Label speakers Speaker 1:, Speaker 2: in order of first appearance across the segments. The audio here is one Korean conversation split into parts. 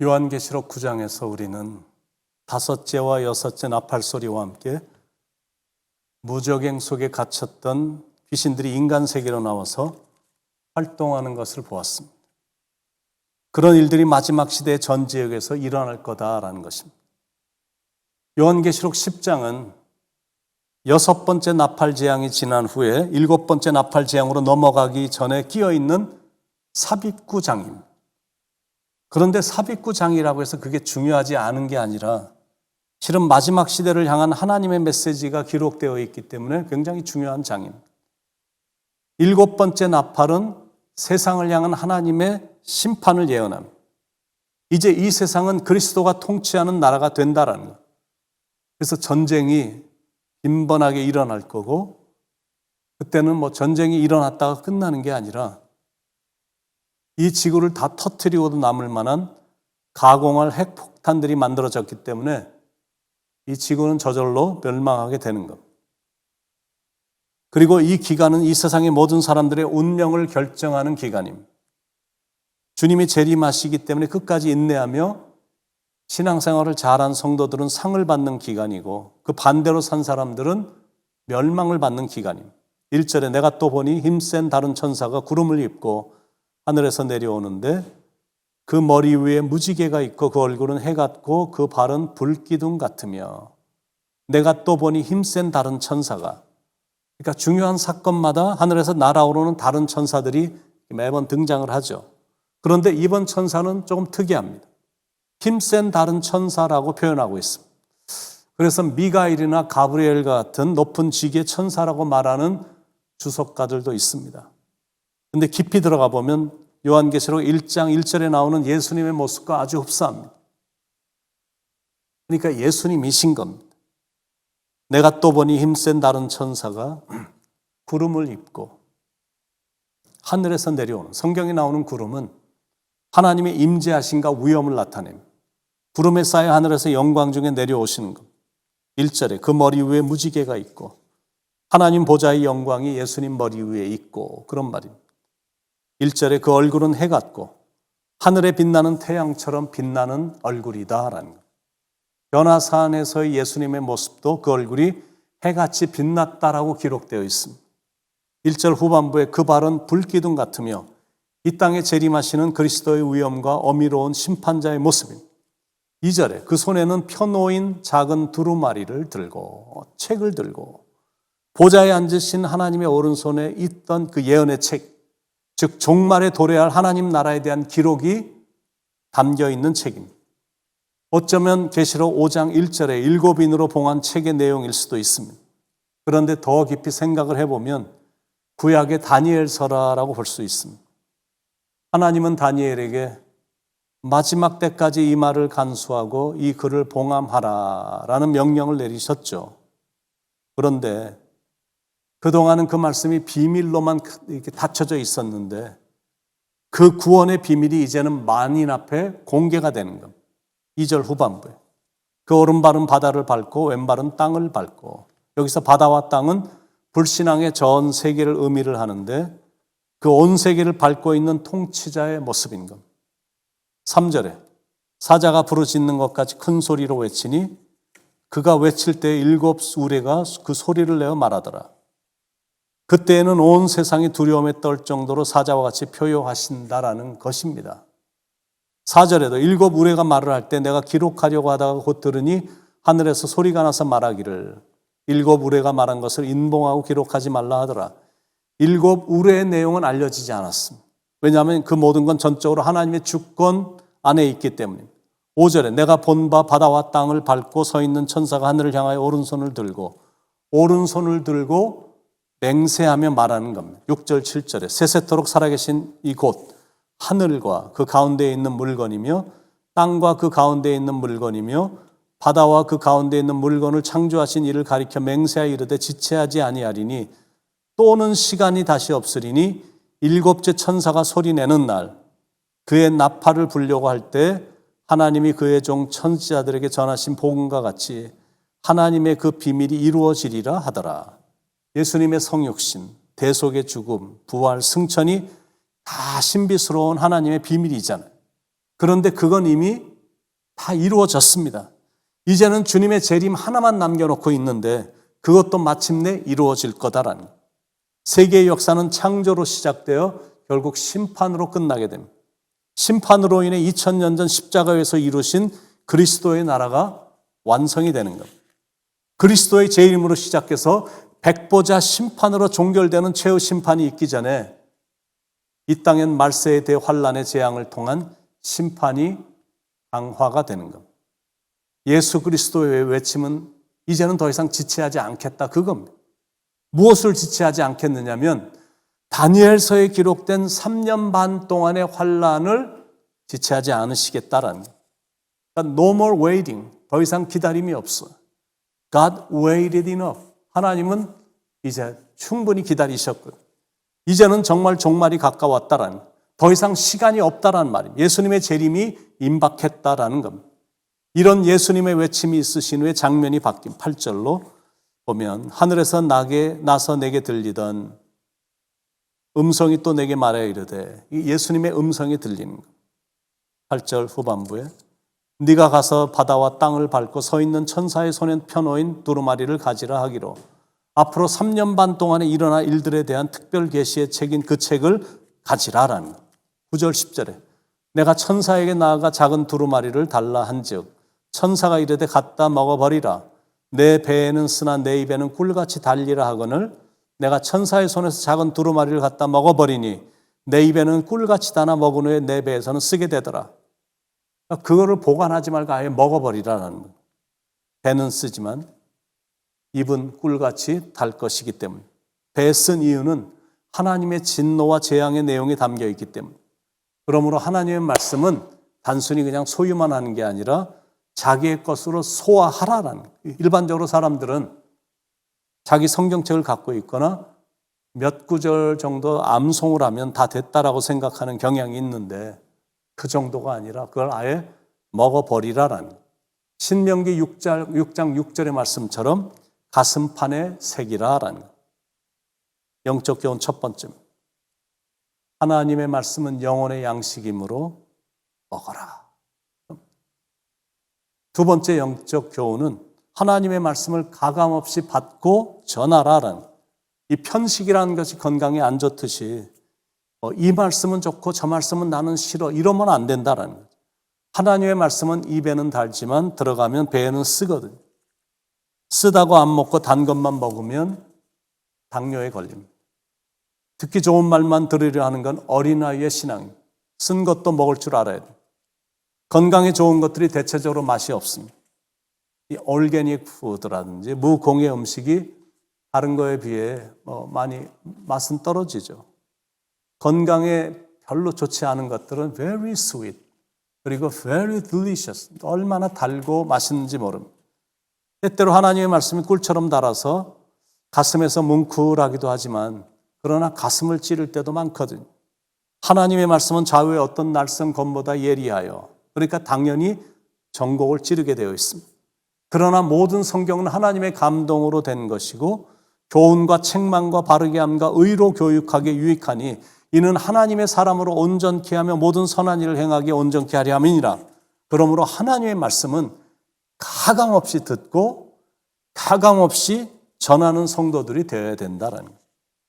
Speaker 1: 요한계시록 9장에서 우리는 다섯째와 여섯째 나팔 소리와 함께 무적행 속에 갇혔던 귀신들이 인간 세계로 나와서 활동하는 것을 보았습니다. 그런 일들이 마지막 시대의 전 지역에서 일어날 거다라는 것입니다. 요한계시록 10장은 여섯 번째 나팔 재앙이 지난 후에 일곱 번째 나팔 재앙으로 넘어가기 전에 끼어있는 삽입구장입니다. 그런데 삽입구장이라고 해서 그게 중요하지 않은 게 아니라 실은 마지막 시대를 향한 하나님의 메시지가 기록되어 있기 때문에 굉장히 중요한 장입니다. 일곱 번째 나팔은 세상을 향한 하나님의 심판을 예언합니다. 이제 이 세상은 그리스도가 통치하는 나라가 된다라는 것. 그래서 전쟁이 빈번하게 일어날 거고, 그때는 전쟁이 일어났다가 끝나는 게 아니라 이 지구를 다 터뜨리고도 남을 만한 가공할 핵폭탄들이 만들어졌기 때문에 이 지구는 저절로 멸망하게 되는 것. 그리고 이 기간은 이 세상의 모든 사람들의 운명을 결정하는 기간입니다. 주님이 재림하시기 때문에 끝까지 인내하며 신앙생활을 잘한 성도들은 상을 받는 기간이고, 그 반대로 산 사람들은 멸망을 받는 기간입니다. 1절에 내가 또 보니 힘센 다른 천사가 구름을 입고 하늘에서 내려오는데 그 머리 위에 무지개가 있고 그 얼굴은 해 같고 그 발은 불기둥 같으며, 내가 또 보니 힘센 다른 천사가, 그러니까 중요한 사건마다 하늘에서 날아오르는 다른 천사들이 매번 등장을 하죠. 그런데 이번 천사는 조금 특이합니다. 힘센 다른 천사라고 표현하고 있습니다. 그래서 미가엘이나 가브리엘 같은 높은 지기의 천사라고 말하는 주석가들도 있습니다. 근데 깊이 들어가 보면 요한계시록 1장 1절에 나오는 예수님의 모습과 아주 흡사합니다. 그러니까 예수님이신 겁니다. 내가 또 보니 힘센 다른 천사가 구름을 입고 하늘에서 내려오는, 성경에 나오는 구름은 하나님의 임재하심과 위엄을 나타냅니다. 구름에 쌓여 하늘에서 영광 중에 내려오시는 것. 1절에 그 머리 위에 무지개가 있고 하나님 보좌의 영광이 예수님 머리 위에 있고, 그런 말입니다. 1절에 그 얼굴은 해 같고 하늘에 빛나는 태양처럼 빛나는 얼굴이다라는 것. 변화산에서의 예수님의 모습도 그 얼굴이 해같이 빛났다라고 기록되어 있습니다. 1절 후반부에 그 발은 불기둥 같으며 이 땅에 재림하시는 그리스도의 위엄과 어미로운 심판자의 모습입니다. 2절에 그 손에는 펴놓인 작은 두루마리를 들고, 책을 들고, 보좌에 앉으신 하나님의 오른손에 있던 그 예언의 책, 즉 종말에 도래할 하나님 나라에 대한 기록이 담겨 있는 책입니다. 어쩌면 계시록 5장 1절에 일곱인으로 봉한 책의 내용일 수도 있습니다. 그런데 더 깊이 생각을 해보면 구약의 다니엘서라고 볼 수 있습니다. 하나님은 다니엘에게 마지막 때까지 이 말을 간수하고 이 글을 봉함하라라는 명령을 내리셨죠. 그런데 그동안은 그 말씀이 비밀로만 이렇게 닫혀져 있었는데 그 구원의 비밀이 이제는 만인 앞에 공개가 되는 겁니다. 2절 후반부에 그 오른발은 바다를 밟고 왼발은 땅을 밟고, 여기서 바다와 땅은 불신앙의 전 세계를 의미를 하는데 그 온 세계를 밟고 있는 통치자의 모습인 겁니다. 3절에 사자가 부르짖는 것까지 큰 소리로 외치니 그가 외칠 때 일곱 우레가 그 소리를 내어 말하더라. 그때에는 온 세상이 두려움에 떨 정도로 사자와 같이 표효하신다라는 것입니다. 4절에도 일곱 우레가 말을 할 때 내가 기록하려고 하다가 곧 들으니 하늘에서 소리가 나서 말하기를 일곱 우레가 말한 것을 인봉하고 기록하지 말라 하더라. 일곱 우레의 내용은 알려지지 않았습니다. 왜냐하면 그 모든 건 전적으로 하나님의 주권 안에 있기 때문입니다. 5절에 내가 본 바 바다와 땅을 밟고 서 있는 천사가 하늘을 향하여 오른손을 들고 맹세하며 말하는 겁니다. 6절 7절에 세세토록 살아계신 이곳 하늘과 그 가운데에 있는 물건이며 땅과 그 가운데에 있는 물건이며 바다와 그 가운데에 있는 물건을 창조하신 이를 가리켜 맹세하여 이르되 지체하지 아니하리니 또는 시간이 다시 없으리니 일곱째 천사가 소리내는 날 그의 나팔을 불려고 할 때 하나님이 그의 종 천지자들에게 전하신 복음과 같이 하나님의 그 비밀이 이루어지리라 하더라. 예수님의 성육신, 대속의 죽음, 부활, 승천이 다 신비스러운 하나님의 비밀이잖아요. 그런데 그건 이미 다 이루어졌습니다. 이제는 주님의 재림 하나만 남겨놓고 있는데 그것도 마침내 이루어질 거다라는 거예요. 세계의 역사는 창조로 시작되어 결국 심판으로 끝나게 됩니다. 심판으로 인해 2000년 전 십자가에서 이루신 그리스도의 나라가 완성이 되는 겁니다. 그리스도의 재림으로 시작해서 백보자 심판으로 종결되는 최후 심판이 있기 전에 이 땅엔 말세의 대환란의 재앙을 통한 심판이 강화가 되는 겁니다. 예수 그리스도의 외침은 이제는 더 이상 지체하지 않겠다 그겁니다. 무엇을 지체하지 않겠느냐면 다니엘서에 기록된 3년 반 동안의 환란을 지체하지 않으시겠다라는 거예요. 그러니까 no more waiting. 더 이상 기다림이 없어. God waited enough. 하나님은 이제 충분히 기다리셨거든요. 이제는 정말 종말이 가까웠다라는 거예요. 더 이상 시간이 없다라는 말입니다. 예수님의 재림이 임박했다라는 겁니다. 이런 예수님의 외침이 있으신 후에 장면이 바뀐 8절로 보면 하늘에서 나서 내게 들리던 음성이 또 내게 말하여 이르되 이 예수님의 음성이 들리는 것. 8절 후반부에 네가 가서 바다와 땅을 밟고 서 있는 천사의 손에 펴놓인 두루마리를 가지라 하기로 앞으로 3년 반 동안에 일어날 일들에 대한 특별 계시의 책인 그 책을 가지라라는 것. 9절 10절에 내가 천사에게 나아가 작은 두루마리를 달라 한즉 천사가 이르되 갖다 먹어버리라. 내 배에는 쓰나 내 입에는 꿀같이 달리라 하거늘 내가 천사의 손에서 작은 두루마리를 갖다 먹어버리니 내 입에는 꿀같이 다나 먹은 후에 내 배에서는 쓰게 되더라. 그거를 보관하지 말고 아예 먹어버리라는 거예요. 배는 쓰지만 입은 꿀같이 달 것이기 때문에. 배에 쓴 이유는 하나님의 진노와 재앙의 내용이 담겨 있기 때문에. 그러므로 하나님의 말씀은 단순히 그냥 소유만 하는 게 아니라 자기의 것으로 소화하라라는 거예요. 일반적으로 사람들은 자기 성경책을 갖고 있거나 몇 구절 정도 암송을 하면 다 됐다라고 생각하는 경향이 있는데 그 정도가 아니라 그걸 아예 먹어버리라라는 거예요. 신명기 6장 6절의 말씀처럼 가슴판에 새기라라는 거예요. 영적 교훈 첫 번째, 하나님의 말씀은 영혼의 양식이므로 먹어라. 두 번째 영적 교훈은 하나님의 말씀을 가감없이 받고 전하라라는 거예요. 이 편식이라는 것이 건강에 안 좋듯이 이 말씀은 좋고 저 말씀은 나는 싫어 이러면 안 된다라는 거죠. 하나님의 말씀은 입에는 달지만 들어가면 배에는 쓰거든요. 쓰다고 안 먹고 단 것만 먹으면 당뇨에 걸립니다. 듣기 좋은 말만 들으려 하는 건 어린아이의 신앙입니다. 쓴 것도 먹을 줄 알아야 돼요. 건강에 좋은 것들이 대체적으로 맛이 없습니다. 이 올게닉 푸드라든지 무공해 음식이 다른 거에 비해 많이 맛은 떨어지죠. 건강에 별로 좋지 않은 것들은 very sweet 그리고 very delicious 얼마나 달고 맛있는지 모릅니다. 때때로 하나님의 말씀이 꿀처럼 달아서 가슴에서 뭉클하기도 하지만 그러나 가슴을 찌를 때도 많거든요. 하나님의 말씀은 좌우의 어떤 날선 검보다 예리하여 그러니까 당연히 전곡을 찌르게 되어 있습니다. 그러나 모든 성경은 하나님의 감동으로 된 것이고 교훈과 책망과 바르게 함과 의로 교육하기에 유익하니 이는 하나님의 사람으로 온전케 하며 모든 선한 일을 행하기에 온전케 하려 함이니라. 그러므로 하나님의 말씀은 가감없이 듣고 가감없이 전하는 성도들이 되어야 된다라는 거예요.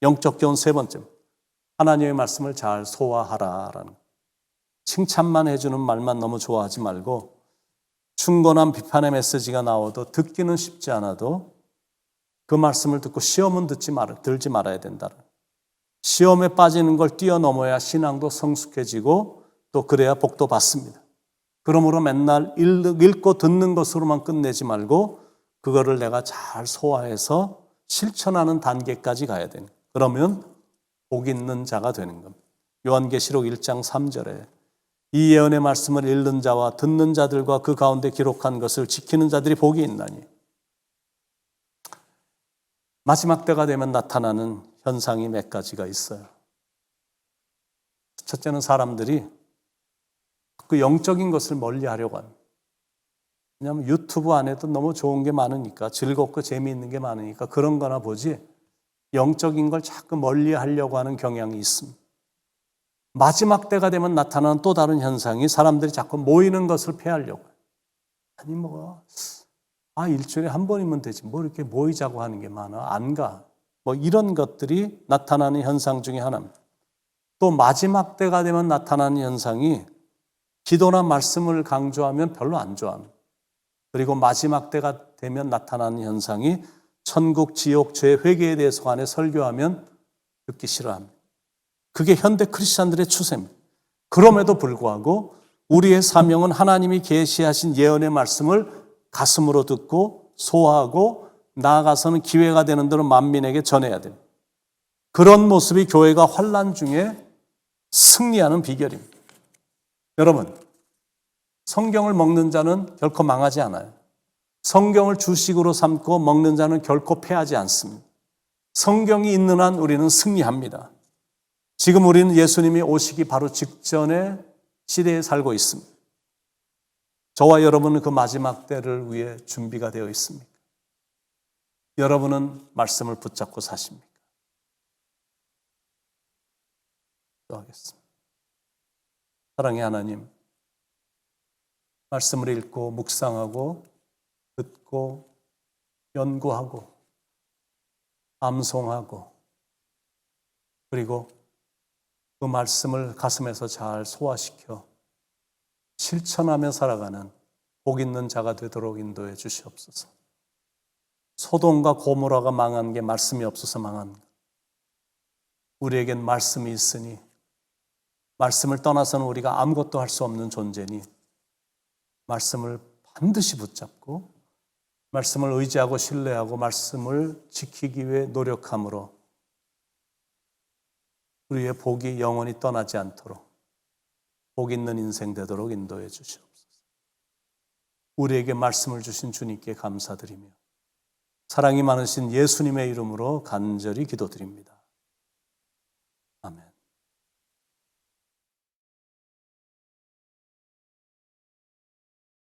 Speaker 1: 영적 교훈 세 번째, 하나님의 말씀을 잘 소화하라라는 거예요. 칭찬만 해주는 말만 너무 좋아하지 말고 충고난 비판의 메시지가 나와도 듣기는 쉽지 않아도 그 말씀을 듣고 시험은 들지 말아야 된다. 시험에 빠지는 걸 뛰어넘어야 신앙도 성숙해지고 또 그래야 복도 받습니다. 그러므로 맨날 읽고 듣는 것으로만 끝내지 말고 그거를 내가 잘 소화해서 실천하는 단계까지 가야 되는 거예요. 그러면 복 있는 자가 되는 겁니다. 요한계시록 1장 3절에 이 예언의 말씀을 읽는 자와 듣는 자들과 그 가운데 기록한 것을 지키는 자들이 복이 있나니. 마지막 때가 되면 나타나는 현상이 몇 가지가 있어요. 첫째는 사람들이 그 영적인 것을 멀리하려고 합니다. 왜냐하면 유튜브 안에도 너무 좋은 게 많으니까 즐겁고 재미있는 게 많으니까 그런 거나 보지 영적인 걸 자꾸 멀리하려고 하는 경향이 있습니다. 마지막 때가 되면 나타나는 또 다른 현상이 사람들이 자꾸 모이는 것을 피하려고 해요. 아니 일주일에 한 번이면 되지 뭐 이렇게 모이자고 하는 게 많아. 안 가. 뭐 이런 것들이 나타나는 현상 중에 하나입니다. 또 마지막 때가 되면 나타나는 현상이 기도나 말씀을 강조하면 별로 안 좋아합니다. 그리고 마지막 때가 되면 나타나는 현상이 천국, 지옥, 죄, 회개에 대해서 관해 설교하면 듣기 싫어합니다. 그게 현대 크리스찬들의 추세입니다. 그럼에도 불구하고 우리의 사명은 하나님이 계시하신 예언의 말씀을 가슴으로 듣고 소화하고 나아가서는 기회가 되는 대로 만민에게 전해야 됩니다. 그런 모습이 교회가 환난 중에 승리하는 비결입니다. 여러분, 성경을 먹는 자는 결코 망하지 않아요. 성경을 주식으로 삼고 먹는 자는 결코 패하지 않습니다. 성경이 있는 한 우리는 승리합니다. 지금 우리는 예수님이 오시기 바로 직전의 시대에 살고 있습니다. 저와 여러분은 그 마지막 때를 위해 준비가 되어 있습니까? 여러분은 말씀을 붙잡고 사십니까? 기도하겠습니다. 사랑의 하나님, 말씀을 읽고 묵상하고 듣고 연구하고 암송하고 그리고 그 말씀을 가슴에서 잘 소화시켜 실천하며 살아가는 복 있는 자가 되도록 인도해 주시옵소서. 소돔과 고모라가 망한 게 말씀이 없어서 망한 것. 우리에겐 말씀이 있으니 말씀을 떠나서는 우리가 아무것도 할 수 없는 존재니 말씀을 반드시 붙잡고 말씀을 의지하고 신뢰하고 말씀을 지키기 위해 노력함으로 우리의 복이 영원히 떠나지 않도록 복 있는 인생 되도록 인도해 주시옵소서. 우리에게 말씀을 주신 주님께 감사드리며 사랑이 많으신 예수님의 이름으로 간절히 기도드립니다. 아멘.